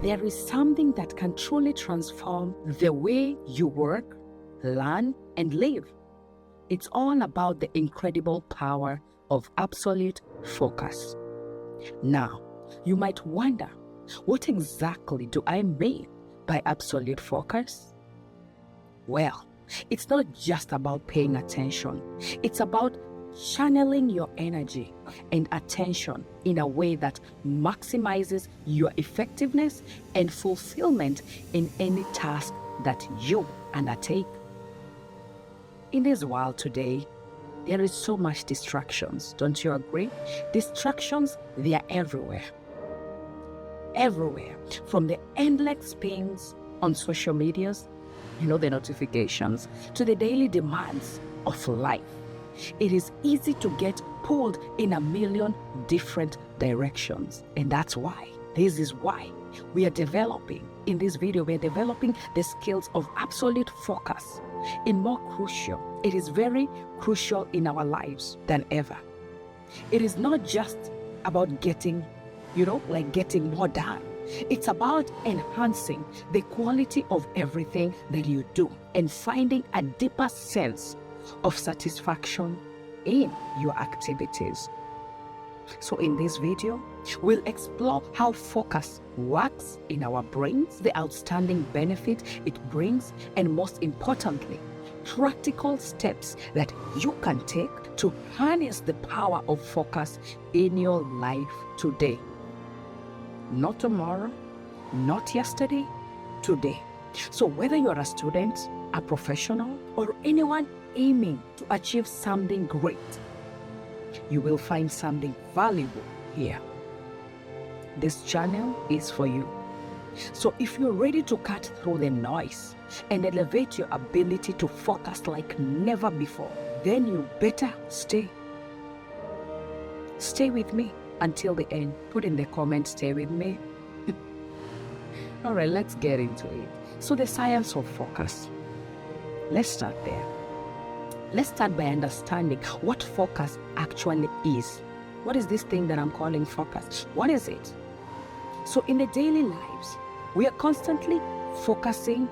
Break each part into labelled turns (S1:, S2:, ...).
S1: there is something that can truly transform the way you work, learn, and live. It's all about the incredible power of absolute focus. Now, you might wonder, what exactly do I mean by absolute focus? Well, it's not just about paying attention. It's about channeling your energy and attention in a way that maximizes your effectiveness and fulfillment in any task that you undertake. In this world today, there is so much distractions, don't you agree? Distractions, they are everywhere. Everywhere. From the endless pings on social medias, the notifications, to the daily demands of life. It is easy to get pulled in a million different directions. And this is why we are developing, in this video, we are developing the skills of absolute focus. It is very crucial in our lives than ever. It is not just about getting more done. It's about enhancing the quality of everything that you do and finding a deeper sense of satisfaction in your activities. So in this video, we'll explore how focus works in our brains, the outstanding benefit it brings, and most importantly, practical steps that you can take to harness the power of focus in your life today. Not tomorrow, not yesterday, today. So whether you're a student, a professional, or anyone aiming to achieve something great, you will find something valuable here. This channel is for you. So if you're ready to cut through the noise and elevate your ability to focus like never before, then you better stay. Stay with me until the end. Put in the comments, stay with me. All right, let's get into it. So the science of focus. Let's start there. Let's start by understanding what focus actually is. What is this thing that I'm calling focus? What is it? So in the daily lives, we are constantly focusing,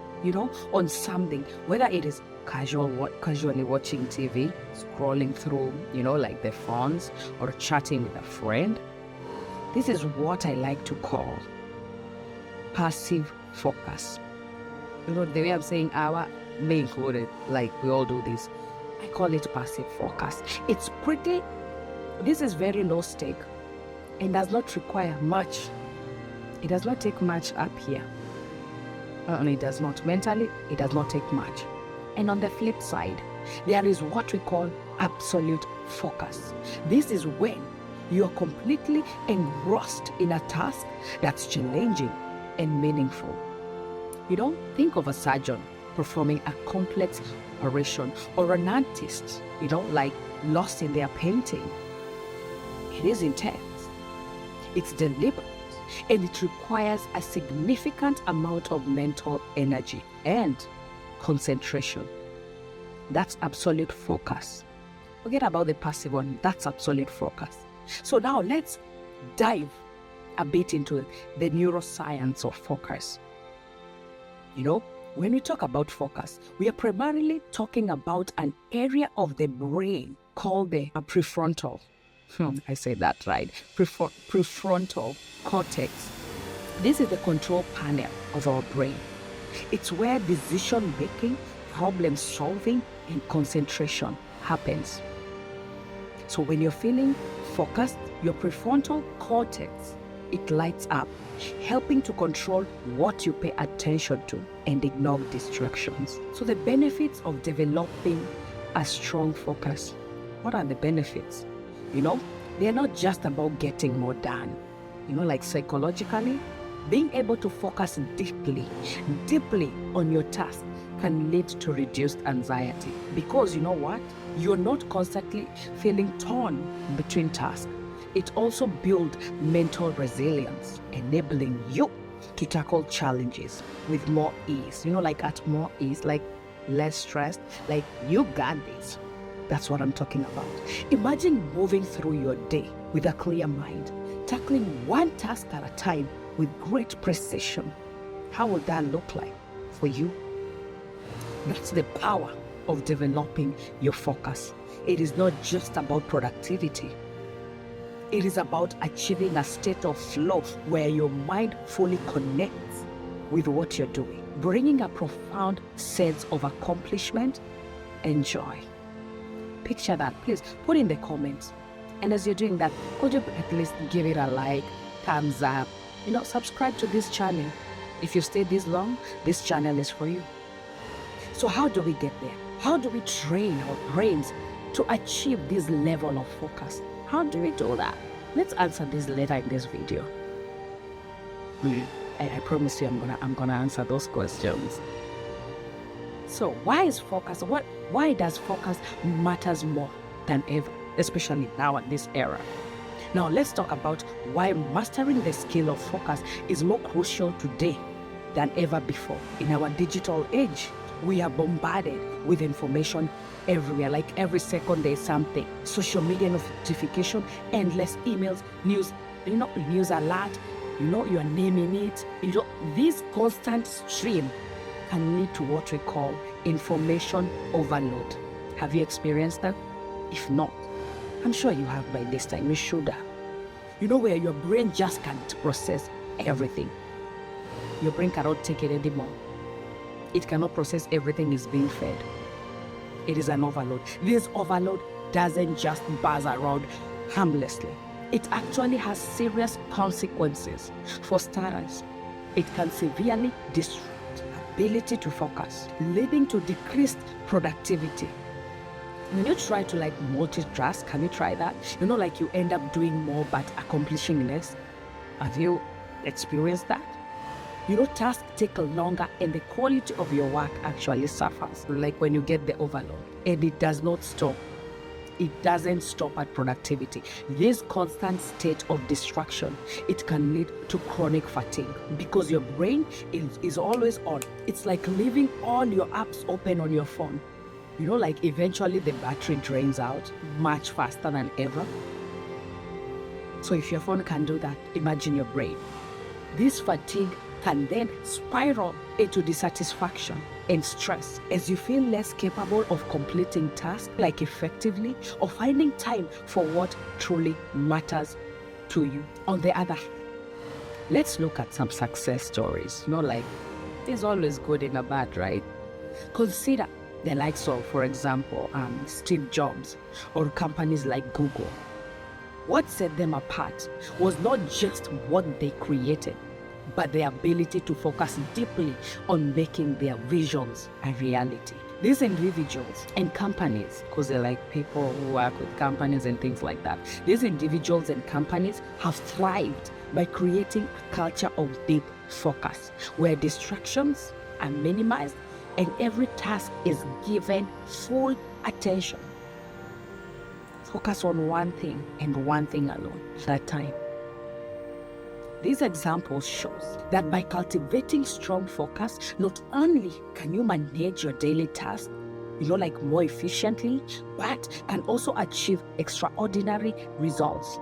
S1: on something, whether it is casually watching TV, scrolling through, like the phones, or chatting with a friend. This is what I like to call passive focus. The way I'm saying our may included, like we all do this. I call it passive focus. This is very low stake and does not require much. It does not take much up here. It does not. Mentally, it does not take much. And on the flip side, there is what we call absolute focus. This is when you are completely engrossed in a task that's challenging and meaningful. You don't think of a surgeon performing a complex operation or an artist, like lost in their painting. It is intense. It's deliberate. And it requires a significant amount of mental energy and concentration. That's absolute focus. Forget about the passive one. That's absolute focus. So now let's dive a bit into the neuroscience of focus. When we talk about focus, we are primarily talking about an area of the brain called the prefrontal. I say that right. Prefrontal cortex. This is the control panel of our brain. It's where decision making, problem solving, and concentration happens. So when you're feeling focused, your prefrontal cortex, it lights up, helping to control what you pay attention to and ignore distractions. So the benefits of developing a strong focus. What are the benefits? They're not just about getting more done. Like psychologically, being able to focus deeply on your task can lead to reduced anxiety. Because you're not constantly feeling torn between tasks. It also builds mental resilience, enabling you to tackle challenges with more ease. At more ease, like less stressed, like you got this. That's what I'm talking about. Imagine moving through your day with a clear mind, tackling one task at a time with great precision. How would that look like for you? That's the power of developing your focus. It is not just about productivity. It is about achieving a state of flow where your mind fully connects with what you're doing, bringing a profound sense of accomplishment and joy. Picture that. Please put in the comments. And as you're doing that, could you at least give it a like, thumbs up, subscribe to this channel. If you stay this long, this channel is for you. So how do we get there? How do we train our brains to achieve this level of focus? How do we do that? Let's answer this later in this video. I promise you I'm gonna answer those questions. So why is focus? Why does focus matters more than ever, especially now at this era? Now let's talk about why mastering the skill of focus is more crucial today than ever before. In our digital age, we are bombarded with information everywhere. Like every second there's something. Social media notification, endless emails, news alert, you are naming it. This constant stream can lead to what we call information overload. Have you experienced that? If not, I'm sure you have by this time. You should have. Where your brain just can't process everything. Your brain cannot take it anymore. It cannot process everything is being fed. It is an overload. This overload doesn't just buzz around harmlessly. It actually has serious consequences. For starters, it can severely disrupt ability to focus, leading to decreased productivity. When you try to multitask, can you try that? You end up doing more but accomplishing less. Have you experienced that? Tasks take longer and the quality of your work actually suffers. Like when you get the overload, and it does not stop. It doesn't stop at productivity. This constant state of distraction, it can lead to chronic fatigue because your brain is always on. It's like leaving all your apps open on your phone. Eventually the battery drains out much faster than ever. So if your phone can do that, imagine your brain. This fatigue can then spiral into dissatisfaction and stress as you feel less capable of completing tasks effectively or finding time for what truly matters to you. On the other hand, let's look at some success stories. There's always good in a bad, right? Consider the likes of, for example, Steve Jobs or companies like Google. What set them apart was not just what they created, but the ability to focus deeply on making their visions a reality. These individuals and companies, because they're like people who work with companies and things like that, these individuals and companies have thrived by creating a culture of deep focus, where distractions are minimized and every task is given full attention. Focus on one thing and one thing alone at a time. These examples shows that by cultivating strong focus, not only can you manage your daily tasks, more efficiently, but can also achieve extraordinary results.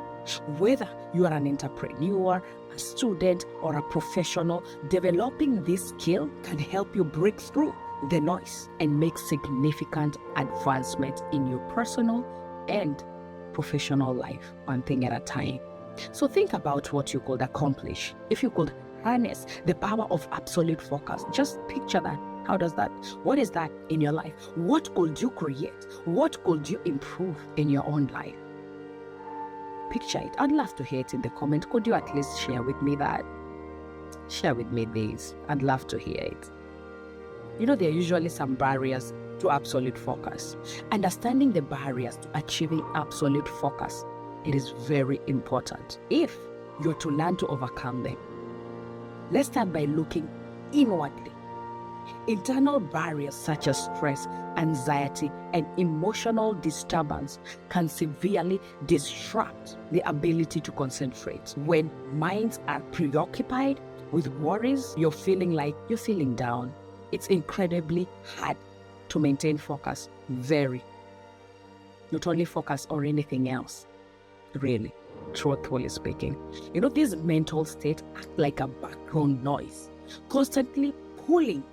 S1: Whether you are an entrepreneur, a student, or a professional, developing this skill can help you break through the noise and make significant advancement in your personal and professional life, one thing at a time. So think about what you could accomplish if you could harness the power of absolute focus. Just picture that. How does that? What is that in your life? What could you create? What could you improve in your own life? Picture it. I'd love to hear it in the comment. Could you at least share with me that? Share with me this. I'd love to hear it. There are usually some barriers to absolute focus. Understanding the barriers to achieving absolute focus, it is very important if you're to learn to overcome them. Let's start by looking inwardly. Internal barriers such as stress, anxiety, and emotional disturbance can severely disrupt the ability to concentrate. When minds are preoccupied with worries, you're feeling down. It's incredibly hard to maintain focus. Not only focus or anything else. Really. truthfully speaking. These mental states act like a background noise, constantly pulling,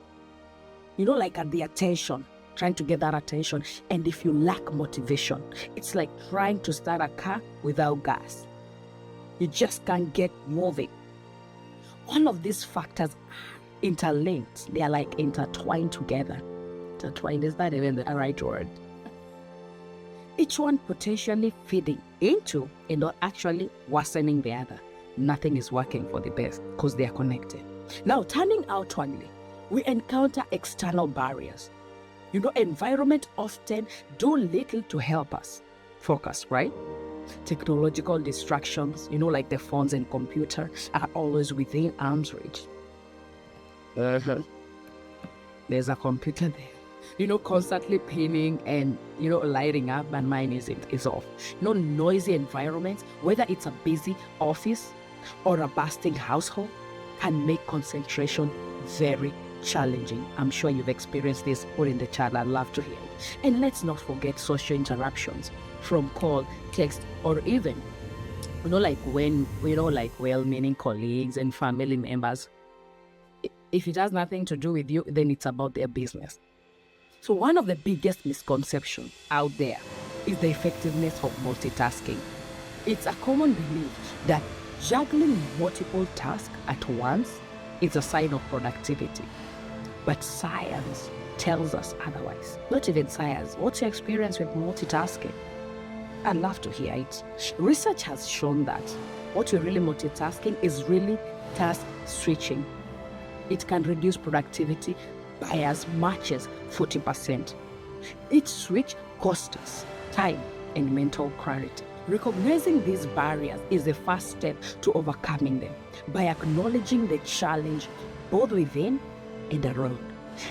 S1: like at the attention, trying to get that attention. And if you lack motivation, it's like trying to start a car without gas. You just can't get moving. All of these factors are interlinked. They are like intertwined together. Intertwined, is that even the right word? Each one potentially feeding into and not actually worsening the other. Nothing is working for the best because they are connected. Now, turning outwardly, we encounter external barriers. Environment often do little to help us focus, right? Technological distractions, like the phones and computer, are always within arm's reach. There's a computer there, constantly pinging and, lighting up, and mine is off. Noisy environments, whether it's a busy office or a bustling household, can make concentration very challenging. I'm sure you've experienced this. Put in the chat, I'd love to hear it. And let's not forget social interruptions from call, text, or even, like when, well-meaning colleagues and family members. If it has nothing to do with you, then it's about their business. So one of the biggest misconceptions out there is the effectiveness of multitasking. It's a common belief that juggling multiple tasks at once is a sign of productivity. But science tells us otherwise. Not even science. What's your experience with multitasking? I'd love to hear it. Research has shown that what you're really multitasking is really task switching. It can reduce productivity by as much as 40%. Each switch costs us time and mental clarity. Recognizing these barriers is the first step to overcoming them by acknowledging the challenge both within and around,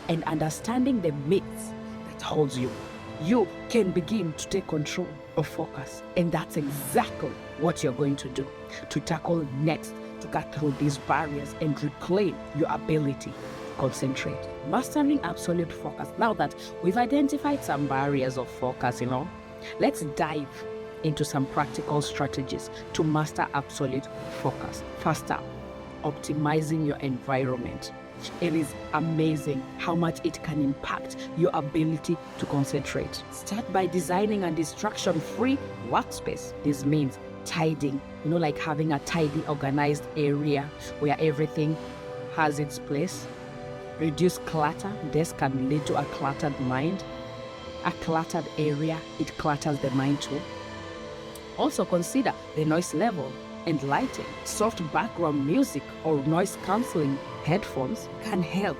S1: and understanding the myths that holds you. You can begin to take control of focus, and that's exactly what you're going to do to tackle next, to cut through these barriers and reclaim your ability to concentrate. Mastering absolute focus. Now that we've identified some barriers of focus, let's dive into some practical strategies to master absolute focus. First up, optimizing your environment. It is amazing how much it can impact your ability to concentrate. Start by designing a distraction-free workspace. This means tidying, like having a tidy, organized area where everything has its place. Reduce clutter. This can lead to a cluttered mind. A cluttered area, it clutters the mind too. Also consider the noise level and lighting. Soft background music or noise cancelling headphones can help.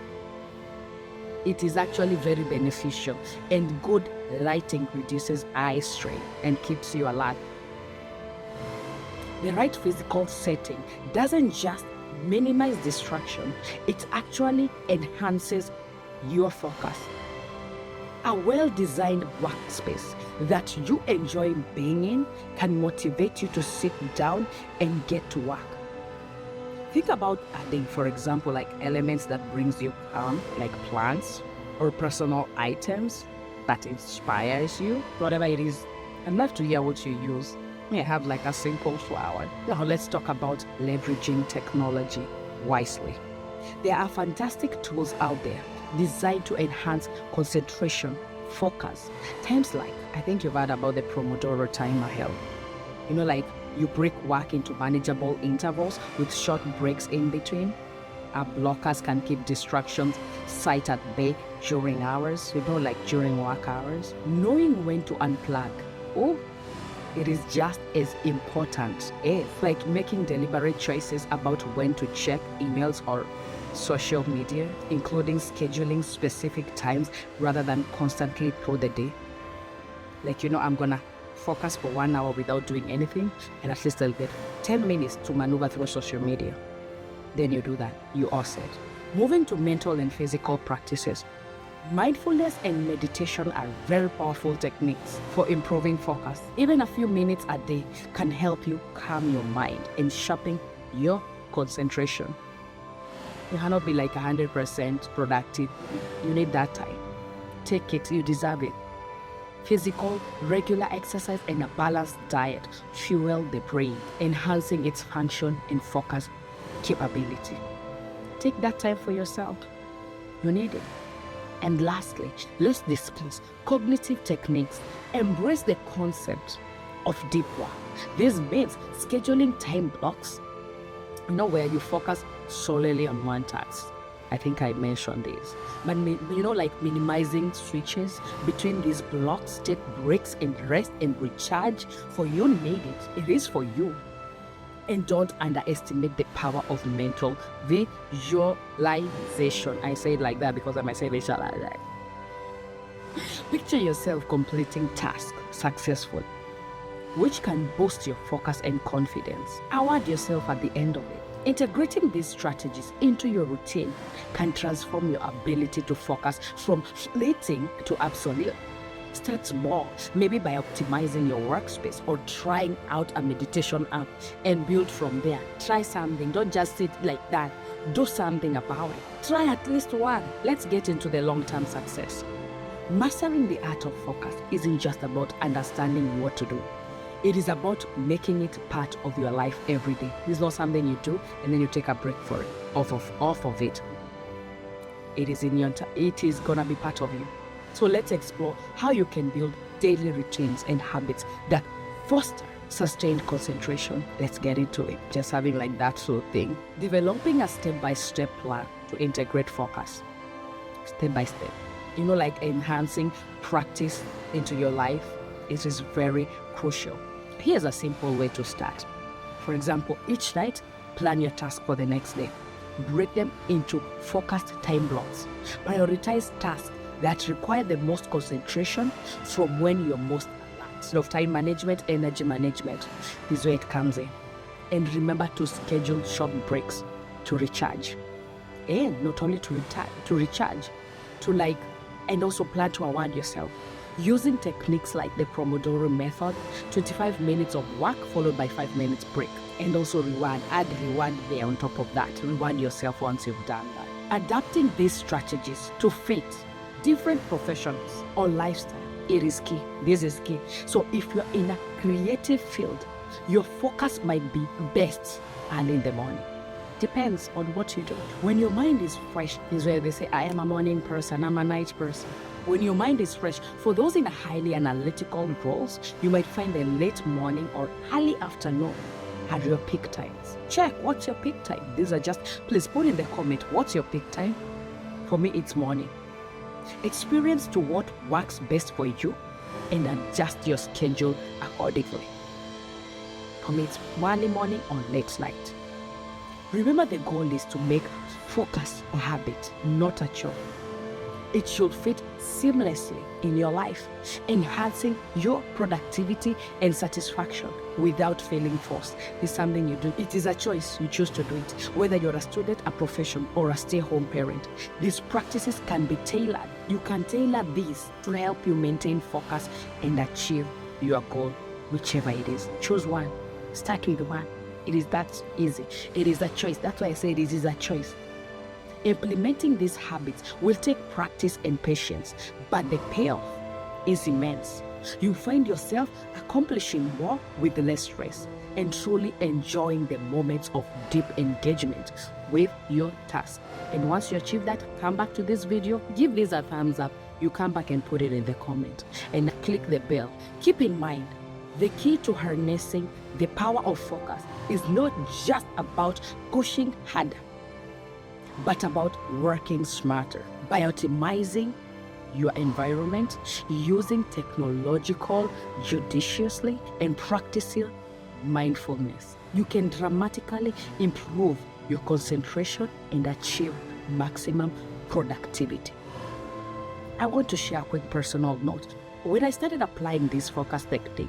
S1: It is actually very beneficial, and good lighting reduces eye strain and keeps you alert. The right physical setting doesn't just minimize distraction, it actually enhances your focus. A well-designed workspace that you enjoy being in can motivate you to sit down and get to work. Think about adding, for example, like elements that brings you calm, like plants or personal items that inspires you, whatever it is. I'd love to hear what you use. You may have like a simple flower. Now let's talk about leveraging technology wisely. There are fantastic tools out there designed to enhance concentration, focus. Times like, I think you've heard about the Pomodoro timer help. Like you break work into manageable intervals with short breaks in between. Our blockers can keep distractions sight at bay during hours, like during work hours. Knowing when to unplug, it is just as important. It's like making deliberate choices about when to check emails or social media, including scheduling specific times rather than constantly through the day. Like, I'm gonna focus for 1 hour without doing anything, and at least I'll get 10 minutes to maneuver through social media. Then you do that, you all set. Moving to mental and physical practices. Mindfulness and meditation are very powerful techniques for improving focus. Even a few minutes a day can help you calm your mind and sharpen your concentration. You cannot be like 100% productive. You need that time. Take it, you deserve it. Physical, regular exercise and a balanced diet fuel the brain, enhancing its function and focus capability. Take that time for yourself. You need it. And lastly, let's discuss cognitive techniques. Embrace the concept of deep work. This means scheduling time blocks, where you focus solely on one task. I think I mentioned this. But, like minimizing switches between these blocks, take breaks and rest and recharge. For you need it. It is for you. And don't underestimate the power of mental visualization. I say it like that because I might say visualize. Picture yourself completing tasks successfully, which can boost your focus and confidence. Award yourself at the end of it. Integrating these strategies into your routine can transform your ability to focus from fleeting to absolute. Start small, maybe by optimizing your workspace or trying out a meditation app, and build from there. Try something. Don't just sit like that. Do something about it. Try at least one. Let's get into the long-term success. Mastering the art of focus isn't just about understanding what to do. It is about making it part of your life every day. It's not something you do and then you take a break for it, off of it. It is gonna be part of you. So let's explore how you can build daily routines and habits that foster sustained concentration. Let's get into it. Just having like that sort of thing. Developing a step-by-step plan to integrate focus. Step by step. Like enhancing practice into your life. It is very crucial. Here's a simple way to start. For example, each night, plan your task for the next day. Break them into focused time blocks. Prioritize tasks that require the most concentration from when you're most alert. Of time management, energy management is where it comes in. And remember to schedule short breaks to recharge. And not only to recharge, and also plan to award yourself. Using techniques like the Pomodoro method, 25 minutes of work followed by 5 minutes break. And also add reward there on top of that. Reward yourself once you've done that. Adapting these strategies to fit different professions or lifestyle, it is key. This is key. So if you're in a creative field, your focus might be best early in the morning. Depends on what you do. When your mind is fresh, is where they say, I am a morning person, I'm a night person. When your mind is fresh, for those in a highly analytical roles, you might find the late morning or early afternoon are your peak times. Check, what's your peak time? Please put in the comment, what's your peak time? For me, it's morning. Experience to what works best for you and adjust your schedule accordingly. For me, it's early morning or late night. Remember, the goal is to make focus a habit, not a chore. It should fit seamlessly in your life, enhancing your productivity and satisfaction without feeling forced. It's something you do. It is a choice. You choose to do it. Whether you're a student, a professional, or a stay-home parent, these practices can be tailored. You can tailor these to help you maintain focus and achieve your goal, whichever it is. Choose one. Start with one. It is that easy. It is a choice. That's why I say it is a choice. Implementing these habits will take practice and patience, but the payoff is immense. You find yourself accomplishing more with less stress and truly enjoying the moments of deep engagement with your task. And once you achieve that, come back to this video, give this a thumbs up. You come back and put it in the comment and click the bell. Keep in mind, the key to harnessing the power of focus is not just about pushing harder, but about working smarter by optimizing your environment, using technological judiciously, and practicing mindfulness. You can dramatically improve your concentration and achieve maximum productivity. I want to share a quick personal note. When I started applying this focus technique,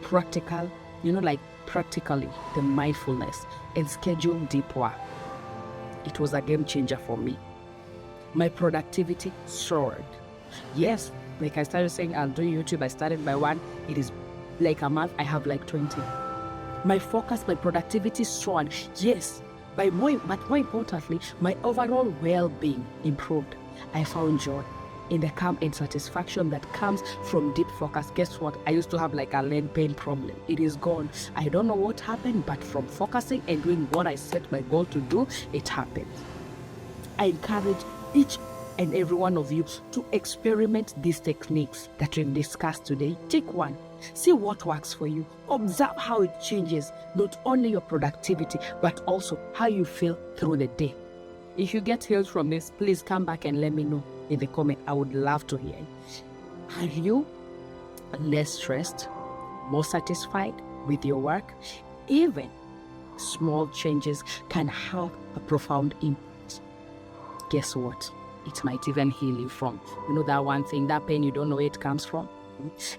S1: practically the mindfulness and schedule deep work, it was a game changer for me. My productivity soared. Yes, like I started saying, I'll do YouTube. I started by 1. It is like a month, I have like 20. My focus, my productivity soared. Yes, but more importantly, my overall well-being improved. I found joy in the calm and satisfaction that comes from deep focus. Guess what? I used to have like a leg pain problem. It is gone. I don't know what happened, but from focusing and doing what I set my goal to do, it happened. I encourage each and every one of you to experiment these techniques that we've discussed today. Take one. See what works for you. Observe how it changes not only your productivity, but also how you feel through the day. If you get healed from this, please come back and let me know in the comment. I would love to hear it. Are you less stressed, more satisfied with your work? Even small changes can have a profound impact. Guess what? It might even heal you from, that one thing, that pain you don't know where it comes from.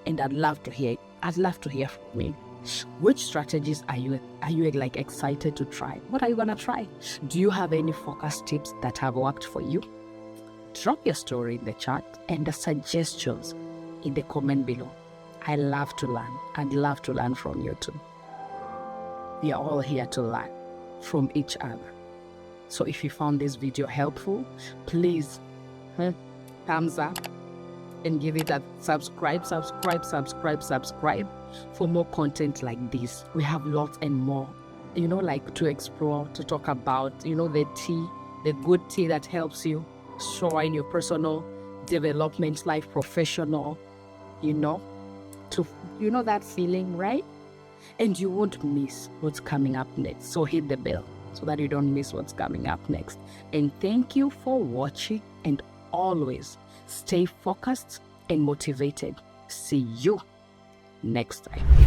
S1: And I'd love to hear it. I'd love to hear from you. Which strategies are you like excited to try? What are you gonna try? Do you have any focus tips that have worked for you? Drop your story in the chat and the suggestions in the comment below. I love to learn. I'd love to learn from you too. We are all here to learn from each other. So if you found this video helpful, please thumbs up and give it a subscribe for more content like this. We have lots and more, like to explore, to talk about, the good tea that helps you soar in your personal development life, professional, that feeling, right? And you won't miss what's coming up next. So hit the bell so that you don't miss what's coming up next. And thank you for watching, and always stay focused and motivated. See you next time.